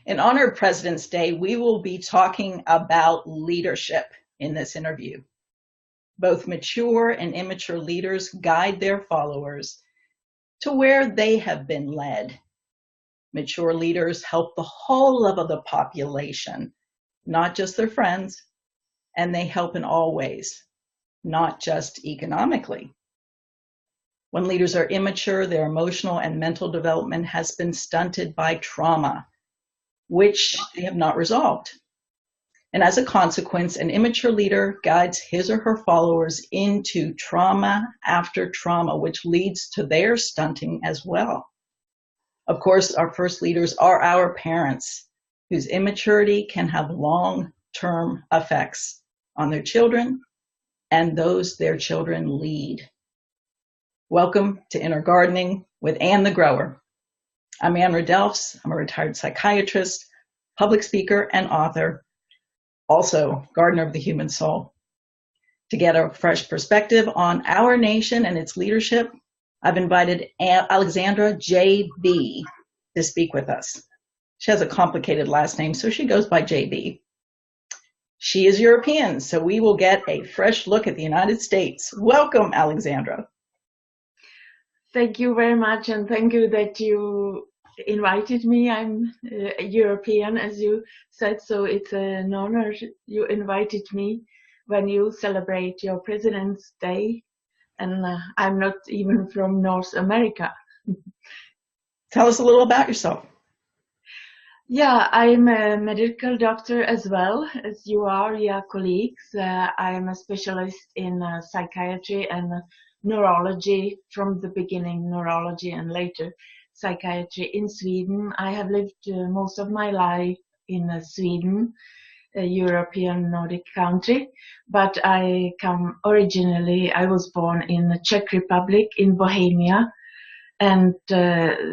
In honor of President's Day, we will be talking about leadership in this interview. Both mature and immature leaders guide their followers to where they have been led. Mature leaders help the whole of the population, not just their friends, and they help in all ways, not just economically. When leaders are immature, their emotional and mental development has been stunted by trauma, which they have not resolved. And as a consequence, an immature leader guides his or her followers into trauma after trauma, which leads to their stunting as well. Of course, our first leaders are our parents, whose immaturity can have long-term effects on their children and those their children lead. Welcome to Inner Gardening with Anne the Grower. I'm Anne Redelfs. I'm a retired psychiatrist, public speaker, and author, also gardener of the human soul. To get a fresh perspective on our nation and its leadership, I've invited Alexandra JB to speak with us. She has a complicated last name, so she goes by JB. She is European, so we will get a fresh look at the United States. Welcome, Alexandra. Thank you very much, and thank you that you invited me. I'm European, as you said, so it's an honor you invited me when you celebrate your President's Day, and I'm not even from North America. Tell us a little about yourself. Yeah, I'm a medical doctor as well as you are, colleagues. I'm a specialist in psychiatry and neurology from the beginning, neurology and later psychiatry in Sweden. I have lived most of my life in Sweden, a European Nordic country, but I was born in the Czech Republic in Bohemia, and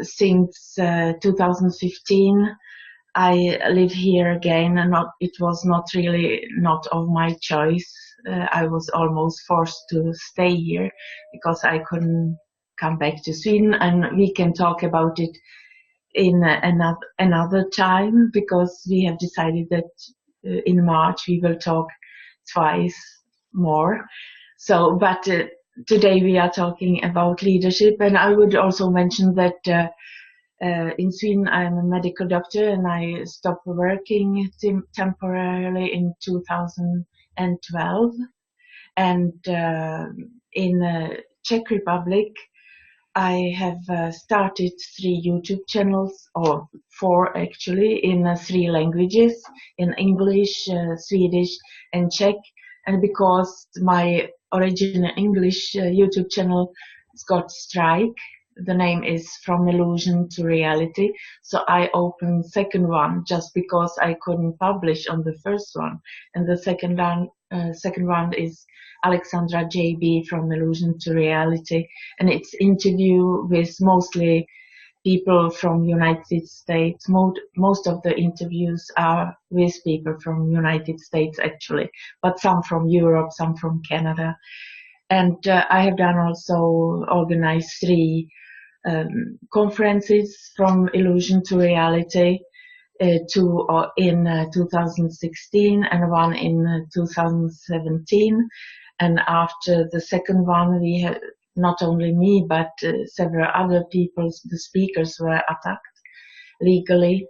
since 2015 I live here again, and it was not of my choice. I was almost forced to stay here because I couldn't come back to Sweden, and we can talk about it in another time because we have decided that in March we will talk twice more. So, but today we are talking about leadership, and I would also mention that in Sweden I'm a medical doctor, and I stopped working temporarily in 2012. And in Czech Republic I have started 3 YouTube channels, or 4 actually, in 3 languages, in English, Swedish and Czech. And because my original English YouTube channel got strike, the name is From Illusion to Reality, so I opened second one just because I couldn't publish on the first one. And the second one is Alexandra JB, From Illusion to Reality, and it's interview with mostly people from United States. Most of the interviews are with people from United States actually, but some from Europe, some from Canada. And I have done also organized 3 conferences From Illusion to Reality, 2 in 2016 and 1 in 2017. And after the second one, we had not only me, but several other people, the speakers were attacked legally,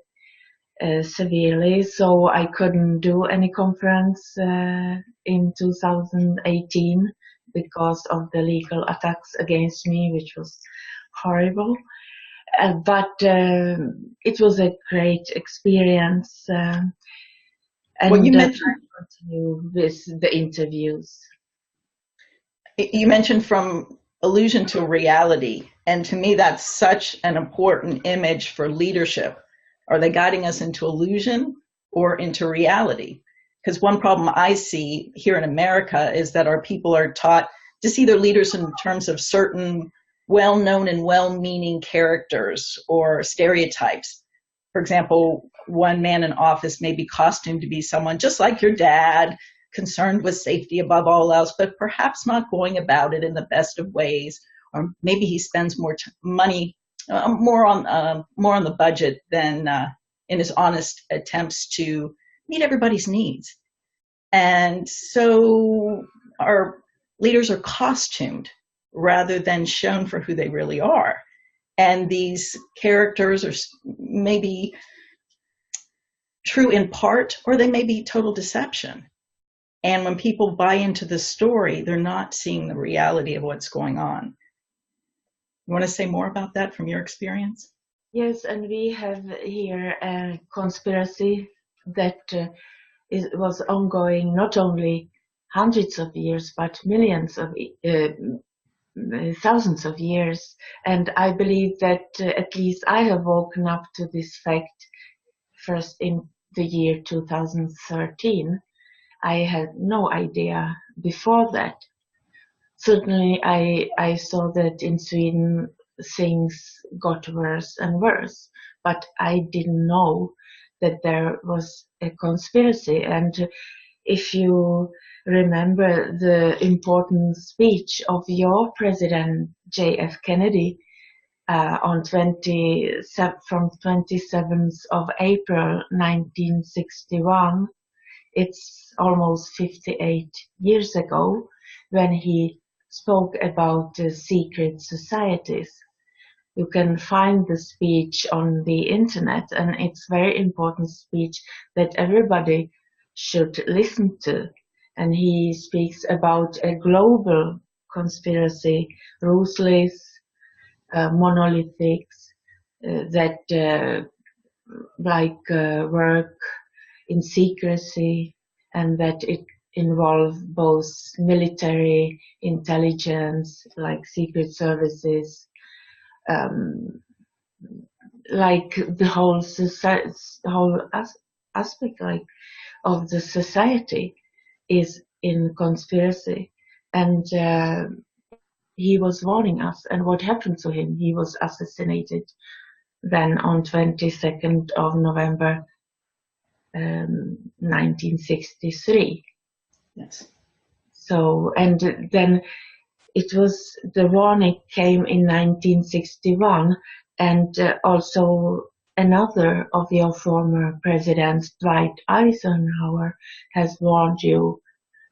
severely. So I couldn't do any conference in 2018 because of the legal attacks against me, which was horrible. But it was a great experience. And You mentioned, I continue with the interviews. You mentioned From Illusion to Reality, and to me that's such an important image for leadership. Are they guiding us into illusion or into reality? Because one problem I see here in America is that our people are taught to see their leaders in terms of certain well-known and well-meaning characters or stereotypes. For example, one man in office may be costumed to be someone just like your dad, concerned with safety above all else, but perhaps not going about it in the best of ways. Or maybe he spends more money, more on the budget than in his honest attempts to meet everybody's needs. And so our leaders are costumed rather than shown for who they really are. And these characters are maybe true in part, or they may be total deception. And when people buy into the story, they're not seeing the reality of what's going on. You want to say more about that from your experience? Yes, and we have here a conspiracy that was ongoing not only hundreds of years, but millions of thousands of years. And I believe that at least I have woken up to this fact first in the year 2013. I had no idea before that. Certainly, I saw that in Sweden things got worse and worse, but I didn't know that there was a conspiracy. And if you remember the important speech of your president, J.F. Kennedy, from 27th of April 1961, it's almost 58 years ago, when he spoke about secret societies. You can find the speech on the internet, and it's a very important speech that everybody should listen to. And he speaks about a global conspiracy, ruthless, monolithic, that work in secrecy, and that it involve both military intelligence, like secret services, like the whole society, aspect like of the society is in conspiracy. And he was warning us. And what happened to him? He was assassinated then on 22nd of November 1963. Yes. So, and then it was, the warning came in 1961, and also another of your former presidents, Dwight Eisenhower, has warned you.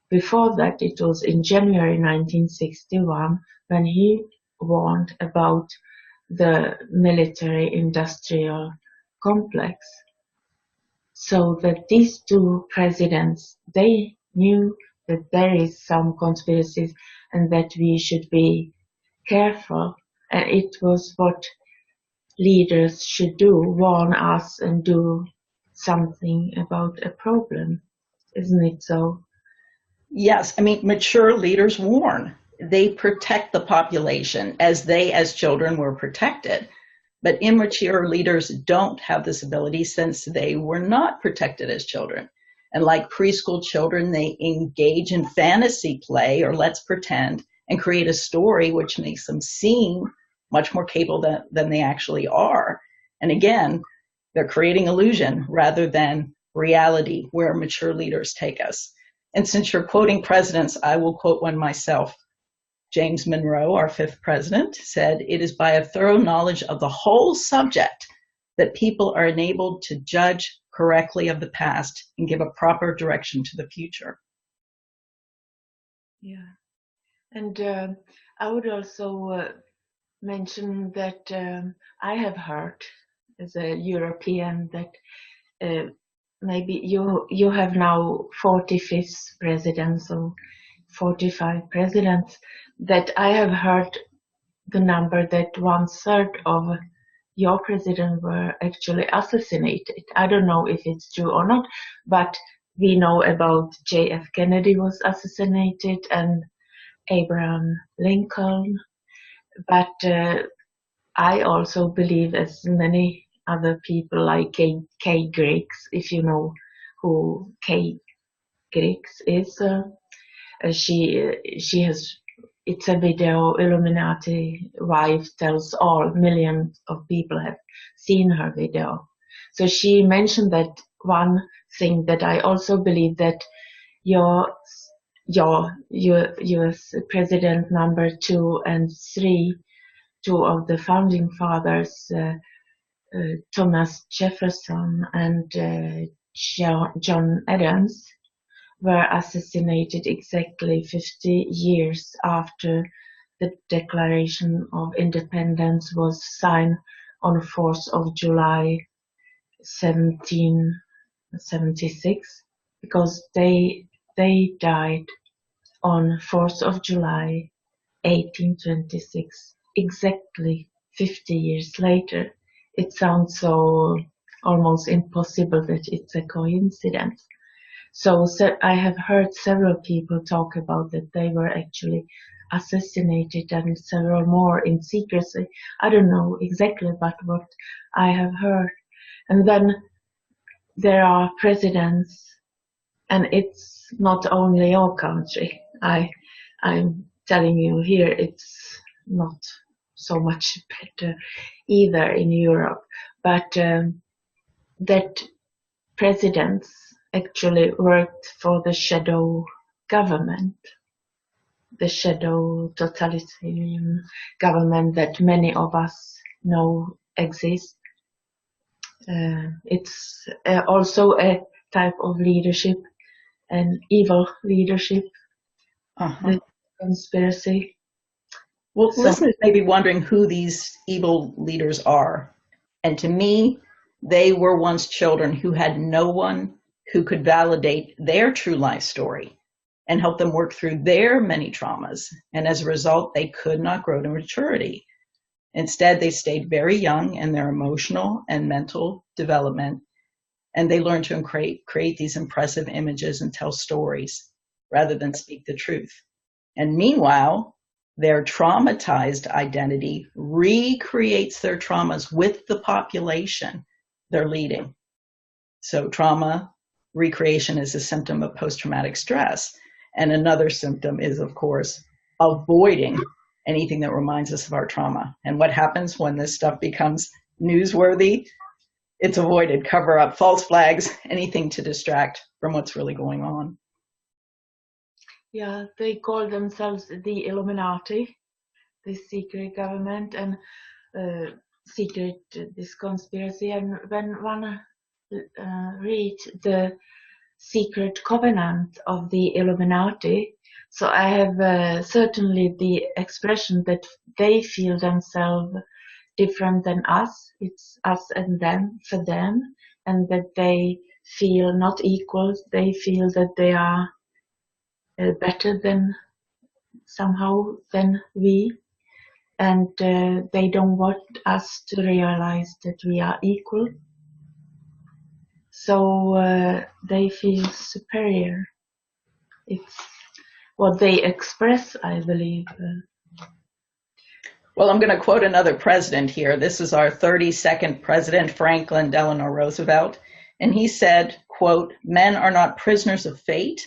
Before that, it was in January 1961 when he warned about the military-industrial complex. So that these two presidents, they knew that there is some conspiracies and that we should be careful. And it was what leaders should do, warn us and do something about a problem. Isn't it so? Yes, I mean, mature leaders warn. They protect the population as they, as children, were protected. But immature leaders don't have this ability since they were not protected as children. And like preschool children, they engage in fantasy play, or let's pretend, and create a story which makes them seem much more capable than they actually are. And again, they're creating illusion rather than reality, where mature leaders take us. And since you're quoting presidents, I will quote one myself. James Monroe, our fifth president, said, "It is by a thorough knowledge of the whole subject that people are enabled to judge correctly of the past and give a proper direction to the future." Yeah. And I would also mention that I have heard, as a European, that maybe you have now 45th president, so 45 presidents, that I have heard the number that 1/3 of your president were actually assassinated. I don't know if it's true or not, but we know about J.F. Kennedy was assassinated and Abraham Lincoln. But I also believe, as many other people, like Kay Griggs, if you know who Kay Griggs is, she has, it's a video, Illuminati wife tells all, millions of people have seen her video. So she mentioned that one thing that I also believe, that your US president number 2 and 3, two of the founding fathers, Thomas Jefferson and John Adams were assassinated exactly 50 years after the Declaration of Independence was signed on 4th of July 1776, because they died on 4th of July 1826, exactly 50 years later. It sounds so almost impossible that it's a coincidence. So I have heard several people talk about that they were actually assassinated, and several more in secrecy. I don't know exactly, but what I have heard. And then there are presidents, and it's not only our country. I'm telling you here, it's not so much better either in Europe, but that presidents actually worked for the shadow government, the shadow totalitarian government that many of us know exists. It's also a type of leadership, an evil leadership, Uh-huh. the conspiracy. Well, So listeners may be wondering who these evil leaders are. And to me, they were once children who had no one who could validate their true life story and help them work through their many traumas. And as a result, they could not grow to maturity. Instead, they stayed very young in their emotional and mental development, and they learned to create these impressive images and tell stories rather than speak the truth. And meanwhile, their traumatized identity recreates their traumas with the population they're leading. So trauma recreation is a symptom of post-traumatic stress. And another symptom is, of course, avoiding anything that reminds us of our trauma. And what happens when this stuff becomes newsworthy? It's avoided, cover up, false flags, anything to distract from what's really going on. yeah, they call themselves the Illuminati, the secret government, and secret this conspiracy. And when one read the secret covenant of the Illuminati, so I have certainly the expression that they feel themselves different than us. It's us and them for them, and that they feel not equal. They feel that they are better than somehow than we, and they don't want us to realize that we are equal. So they feel superior. It's what they express, I believe. Well, I'm going to quote another president here. This is our 32nd president, Franklin Delano Roosevelt. And he said, quote, "Men are not prisoners of fate,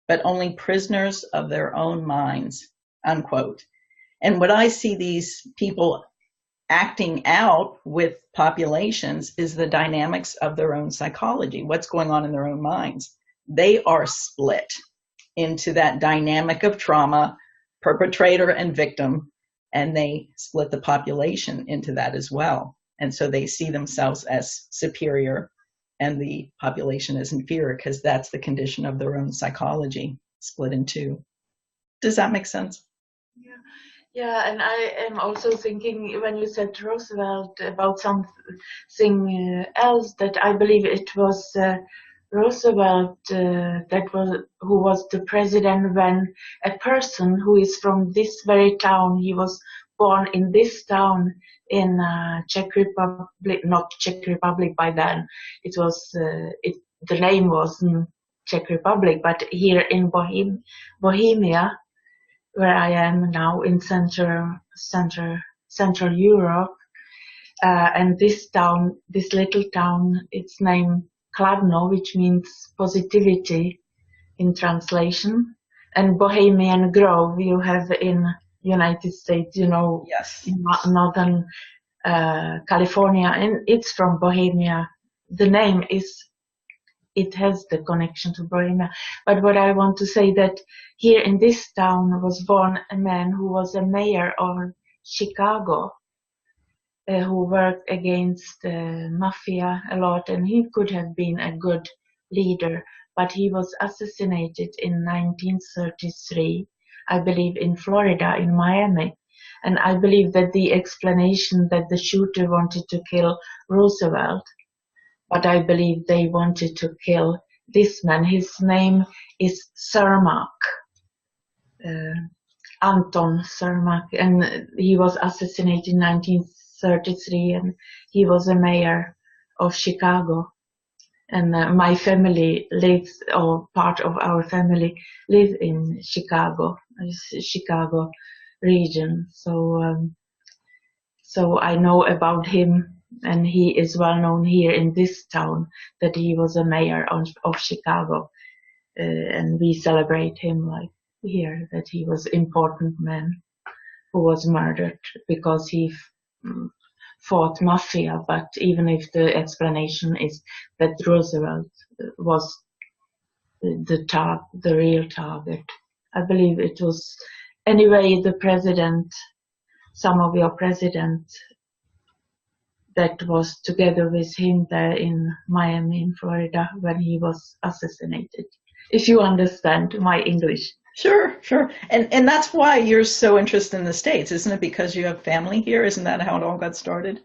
but only prisoners of their own minds," unquote. And what I see these people acting out with populations is the dynamics of their own psychology, what's going on in their own minds. They are split into that dynamic of trauma, perpetrator and victim, and they split the population into that as well. And so they see themselves as superior and the population as inferior, because that's the condition of their own psychology, split in two. Does that make sense? Yeah. Yeah, and I am also thinking when you said Roosevelt about something else, that I believe it was Roosevelt who was the president when a person who is from this very town, he was born in this town in Czech Republic, not Czech Republic by then. It was the name was Czech Republic, but here in Bohemia, where I am now in Central Europe, and this little town, it's named Kladno, which means positivity in translation, and Bohemian Grove you have in United States, Yes. in northern California, and it's from Bohemia. The name it has the connection to Bohemia. But what I want to say that here in this town was born a man who was a mayor of Chicago. who worked against mafia a lot, and he could have been a good leader, but he was assassinated in 1933, I believe in Florida, in Miami. And I believe that the explanation that the shooter wanted to kill Roosevelt, but I believe they wanted to kill this man. His name is Cermak, uh, Anton Cermak, and he was assassinated in 1933, and he was a mayor of Chicago. And my family lives, or part of our family live in Chicago, Chicago region. So I know about him, and he is well known here in this town that he was a mayor of Chicago, and we celebrate him like here, that he was important man who was murdered because he fought mafia. But even if the explanation is that Roosevelt was the real target, I believe it was anyway the president, some of your president that was together with him there in Miami, in Florida, when he was assassinated. If you understand my English. Sure, sure. And that's why you're so interested in the States, isn't it? Because you have family here? Isn't that how it all got started?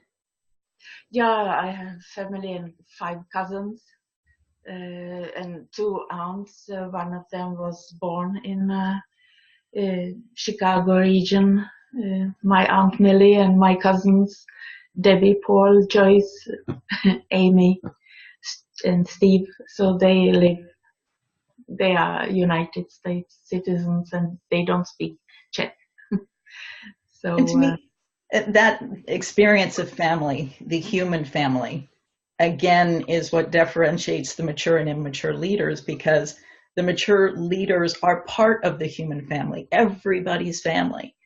Yeah, I have family and 5 cousins and 2 aunts. One of them was born in Chicago region. My aunt Millie and my cousins Debbie, Paul, Joyce, Amy, and Steve. So they are United States citizens, and they don't speak Czech. And to So me, that experience of family, the human family, again, is what differentiates the mature and immature leaders, because the mature leaders are part of the human family, everybody's family.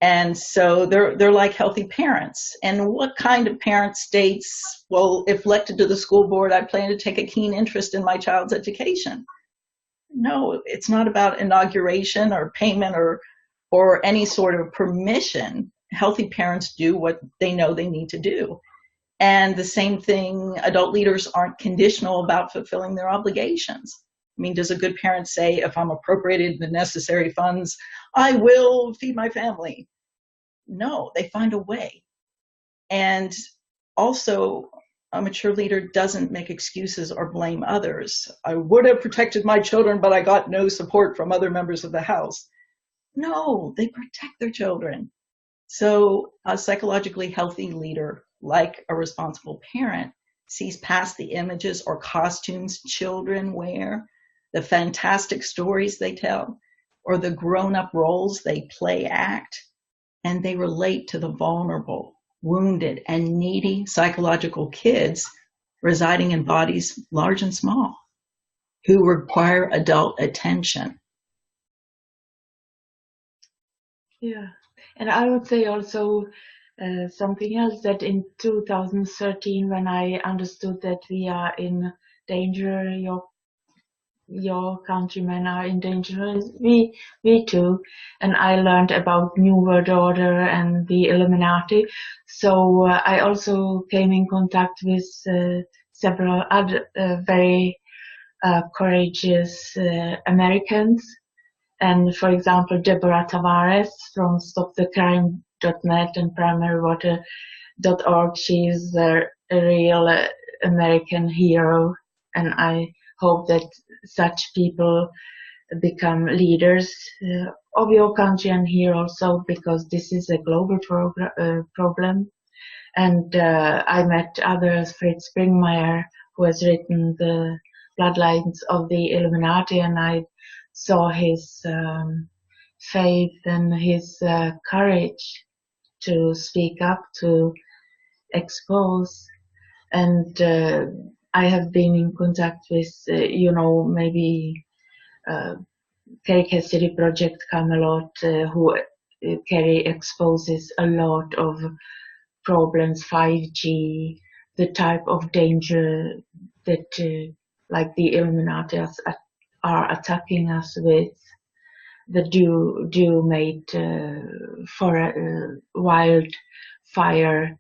And so they're like healthy parents. And what kind of parent states, well, if elected to the school board, I plan to take a keen interest in my child's education? No, it's not about inauguration or payment or any sort of permission. Healthy parents do what they know they need to do. And the same thing, adult leaders aren't conditional about fulfilling their obligations. I mean, does a good parent say, if I'm appropriated the necessary funds, I will feed my family? No, they find a way. And also, a mature leader doesn't make excuses or blame others. I would have protected my children, but I got no support from other members of the house. No, they protect their children. So a psychologically healthy leader, like a responsible parent, sees past the images or costumes children wear, the fantastic stories they tell, or the grown-up roles they play act, and they relate to the vulnerable, wounded, and needy psychological kids residing in bodies large and small who require adult attention. yeah, and I would say also something else, that in 2013, when I understood that we are in danger, your countrymen are in danger, we too, and I learned about New World Order and the Illuminati. So I also came in contact with several other very courageous Americans, and for example Deborah Tavares from StopTheCrime.net and PrimaryWater.org. She is a real American hero, and I hope that such people become leaders of your country and here also, because this is a global problem. And I met others, Fritz Springmeier, who has written The Bloodlines of the Illuminati, and I saw his faith and his courage to speak up, to expose. And I have been in contact with, maybe Kerry Cassidy Project Camelot, who Kerry exposes a lot of problems, 5G, the type of danger that like the Illuminati are attacking us with, the dew made for wildfire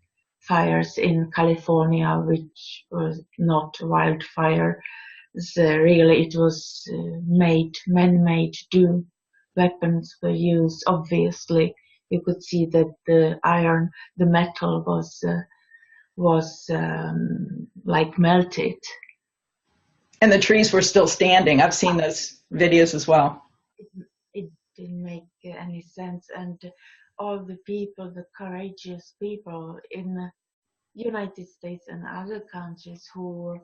fires in California, which was not wildfire. Really, it was man-made. Weapons were used. Obviously, you could see that the metal was like melted. And the trees were still standing. I've seen those videos as well. It didn't make any sense, and all the people, the courageous people in the United States and other countries who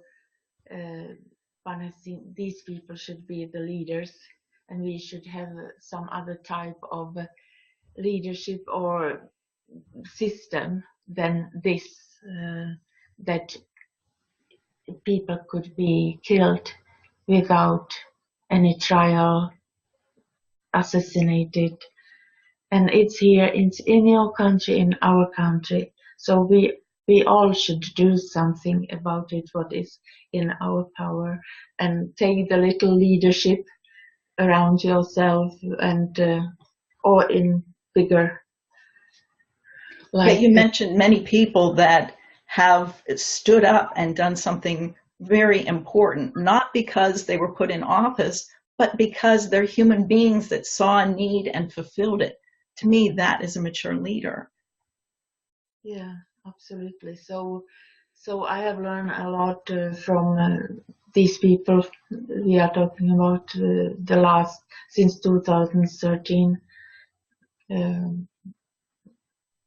these people should be the leaders, and we should have some other type of leadership or system than this, that people could be killed without any trial, assassinated. And it's here, it's in your country, in our country. So we all should do something about it, what is in our power, and take the little leadership around yourself, and or in bigger, Yet like you mentioned many people that have stood up and done something very important, not because they were put in office, but because they're human beings that saw a need and fulfilled it. To me, that is a mature leader. yeah, absolutely. So I have learned a lot from these people we are talking about, the last, since 2013. Um,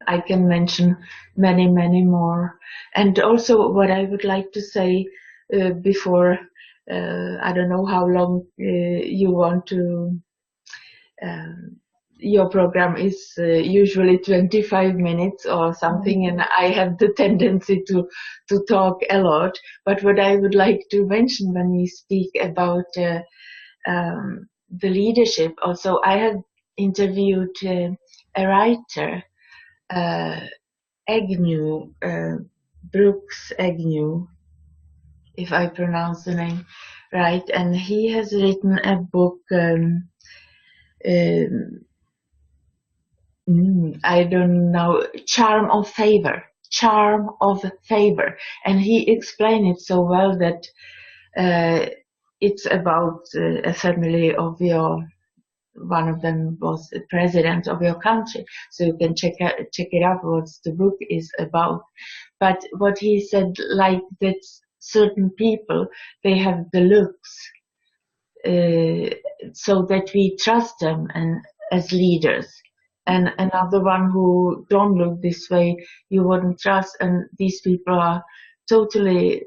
I can mention many more. And also what I would like to say before, I don't know how long you want to, your program is usually 25 minutes or something, and I have the tendency to talk a lot. But what I would like to mention when we speak about the leadership, also I have interviewed a writer, uh, Agnew, Brooks Agnew, if I pronounce the name right, and he has written a book, um, I don't know, Charm of Favor, and he explained it so well that it's about a family of one of them was the president of your country, so you can check it out what the book is about. But what he said, like that certain people, they have the looks, so that we trust them and as leaders, and another one who don't look this way you wouldn't trust, and these people are totally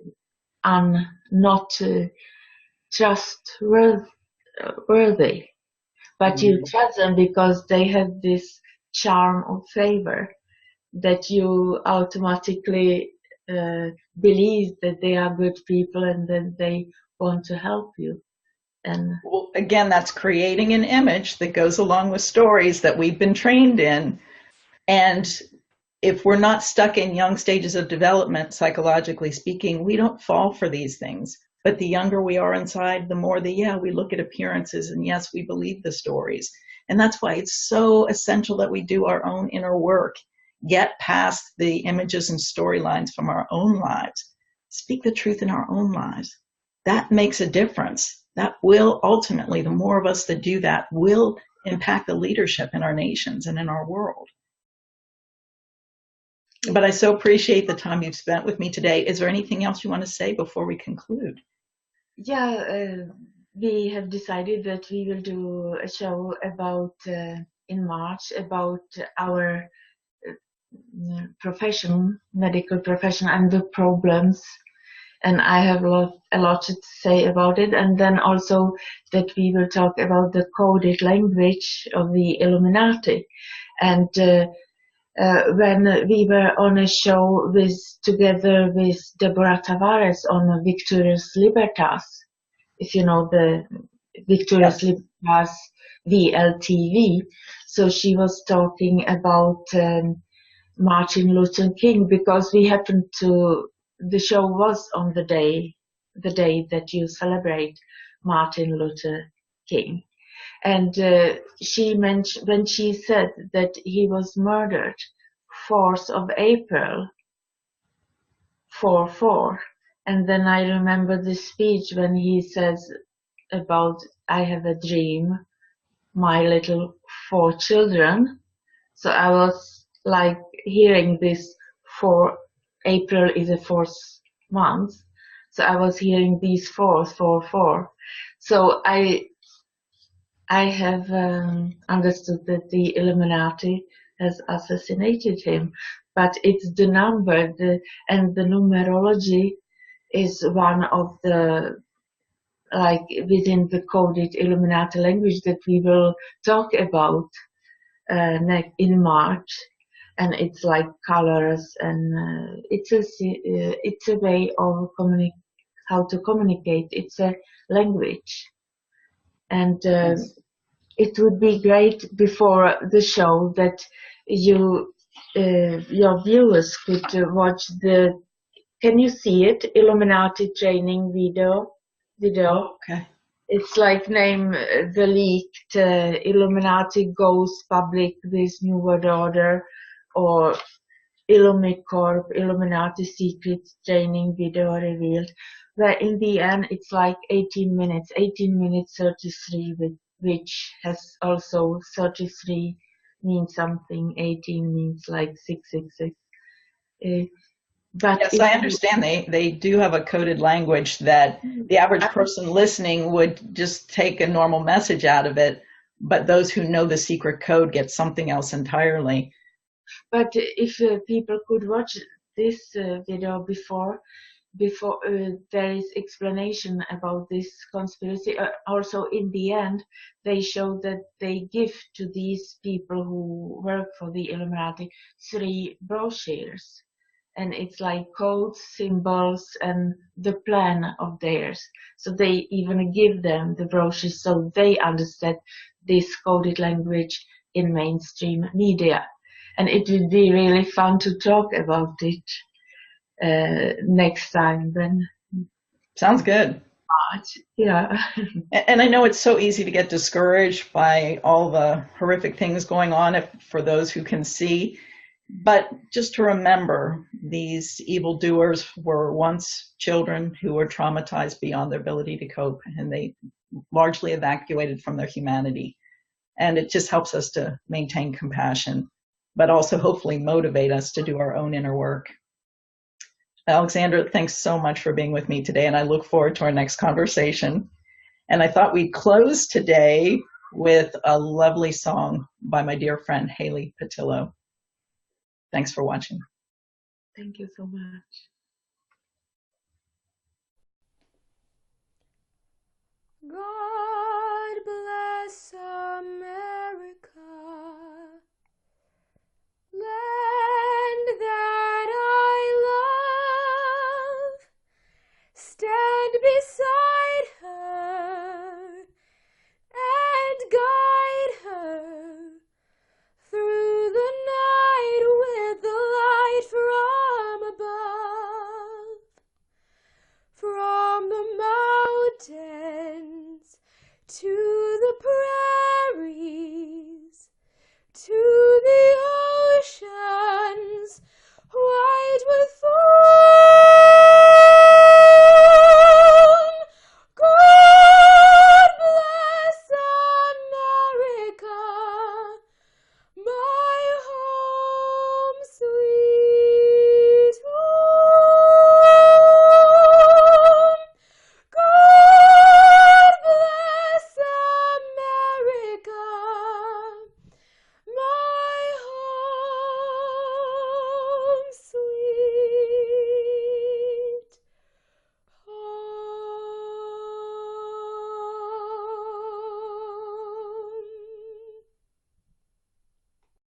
not trustworthy. But you trust them because they have this charm of favor that you automatically believe that they are good people and that they want to help you. And Well, again, that's creating an image that goes along with stories that we've been trained in. And if we're not stuck in young stages of development, psychologically speaking, we don't fall for these things. But the younger we are inside, the more we look at appearances, and yes, we believe the stories. And that's why it's so essential that we do our own inner work, get past the images and storylines from our own lives, speak the truth in our own lives. That makes a difference. That will ultimately, the more of us that do that, will impact the leadership in our nations and in our world. But I so appreciate the time you've spent with me today. Is there anything else you want to say before we conclude? yeah, we have decided that we will do a show about in March about our medical profession, and the problems. And I have a lot to say about it. And then also that we will talk about the coded language of the Illuminati. And when we were on a show together with Deborah Tavares on Victorious Libertas, if you know the Victorious Yes. Libertas VLTV, so she was talking about Martin Luther King, because the show was on the day that you celebrate Martin Luther King. And she mentioned, when she said that he was murdered 4th of April, 4-4. And then I remember the speech when he says about, I have a dream, my little 4 children. So I was like hearing this, for April is a 4th month. So I was hearing these 4. So I have understood that the Illuminati has assassinated him, but it's the number, and the numerology is one of the, like, within the coded Illuminati language that we will talk about in March. And it's like colors, and it's a way of how to communicate. It's a language, and Yes. it would be great before the show that your viewers could watch the. Can you see it? Illuminati training video. Oh, okay. It's like name the leaked Illuminati goes public, this new world order, or Illumicorp, Illuminati secrets training video revealed. Where in the end it's like 18 minutes 33, which has also 33 means something, 18 means like 666. But Yes, if I you, understand they do have a coded language that the average I person listening would just take a normal message out of it, but those who know the secret code get something else entirely. But if people could watch this video before there is explanation about this conspiracy. Also, in the end, they show that they give to these people who work for the Illuminati 3 brochures, and it's like codes, symbols, and the plan of theirs. So they even give them the brochures so they understand this coded language in mainstream media. And it would be really fun to talk about it next time then. Sounds good. Yeah. And I know it's so easy to get discouraged by all the horrific things going on for those who can see. But just to remember, these evildoers were once children who were traumatized beyond their ability to cope, and they largely evacuated from their humanity. And it just helps us to maintain compassion, but also hopefully motivate us to do our own inner work. Alexandra, thanks so much for being with me today, and I look forward to our next conversation. And I thought we'd close today with a lovely song by my dear friend, Haley Patillo. Thanks for watching. Thank you so much.